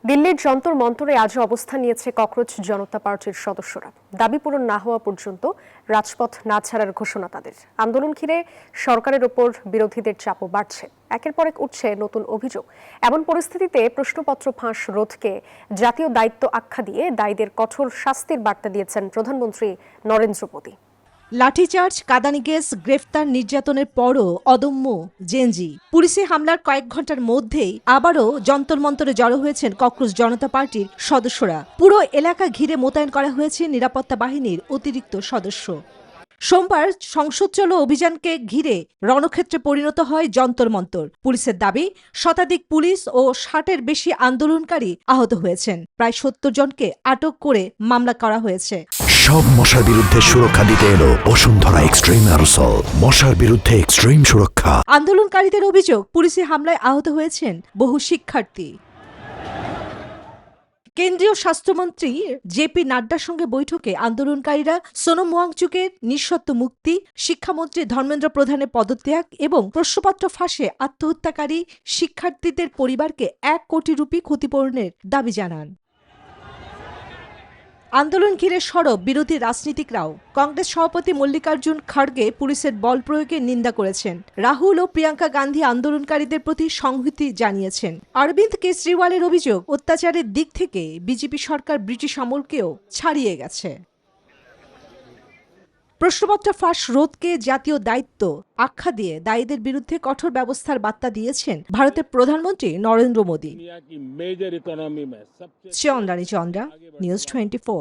দিল্লির যন্তর মন্তরে আজও অবস্থান নিয়েছে ককরোচ জনতা পার্টির সদস্যরা। দাবি পূরণ না হওয়া পর্যন্ত রাজপথ না ছাড়ার ঘোষণা তাদের। আন্দোলন ঘিরে সরকারের ওপর বিরোধীদের চাপও বাড়ছে। একের পর এক উঠছে নতুন অভিযোগ। এমন পরিস্থিতিতে প্রশ্নপত্র ফাঁস রোধকে জাতীয় দায়িত্ব আখ্যা দিয়ে দায়ীদের কঠোর শাস্তির বার্তা দিয়েছেন প্রধানমন্ত্রী নরেন্দ্র মোদী। লাঠিচার্জ, কাঁদানি গ্যাস, গ্রেফতার, নির্যাতনের পরও অদম্য জেনজি। পুলিশে হামলার কয়েক ঘন্টার মধ্যেই আবারও যন্তর মন্তরে জড়ো হয়েছেন ককরোচ জনতা পার্টির সদস্যরা। পুরো এলাকা ঘিরে মোতায়েন করা হয়েছে নিরাপত্তা বাহিনীর অতিরিক্ত সদস্য। সোমবার সংসদ চলো অভিযানকে ঘিরে রণক্ষেত্রে পরিণত হয় যন্তর মন্তর। পুলিশের দাবি, শতাধিক পুলিশ ও ৬০-এর বেশি আন্দোলনকারী আহত হয়েছেন। প্রায় ৭০ জনকে আটক করে মামলা করা হয়েছে। সব মশার বিরুদ্ধে সুরক্ষা দিতে এলো বসুন্ধরা এক্সট্রিম অ্যারোসল। মশার বিরুদ্ধে এক্সট্রিম সুরক্ষা। আন্দোলনকারীদের অভিযোগ, পুলিশি হামলায় আহত হয়েছেন বহু শিক্ষার্থী। কেন্দ্রীয় স্বাস্থ্যমন্ত্রী জেপি নাড্ডার সঙ্গে বৈঠকে আন্দোলনকারীরা সোনম ওয়াংচুকের নিঃশর্ত মুক্তি, শিক্ষামন্ত্রী ধর্মেন্দ্র প্রধানের পদত্যাগ এবং প্রশ্নপত্র ফাঁসে আত্মহত্যাকারী শিক্ষার্থীদের পরিবারকে ১ কোটি রুপি ক্ষতিপূরণের দাবি জানান। আন্দোলন ঘিরে সরব বিরোধী রাজনীতিকরাও। কংগ্রেস সভাপতি মল্লিকার্জুন খড়গে পুলিশের বল প্রয়োগের নিন্দা করেছেন। রাহুল ও প্রিয়াঙ্কা গান্ধী আন্দোলনকারীদের প্রতি সংহতি জানিয়েছেন। অরবিন্দ কেজরিওয়ালের অভিযোগ, অত্যাচারের দিক থেকে বিজেপি সরকার ব্রিটিশ আমলকেও ছাড়িয়ে গেছে। প্রশ্নপত্র ফাঁস রোধকে জাতীয় দায়িত্ব আখ্যা দিয়ে দায়ীদের বিরুদ্ধে কঠোর ব্যবস্থার বার্তা দিয়েছেন ভারতের প্রধানমন্ত্রী নরেন্দ্র মোদী। চন্দ্রানী চন্দ্রা, নিউজ 24।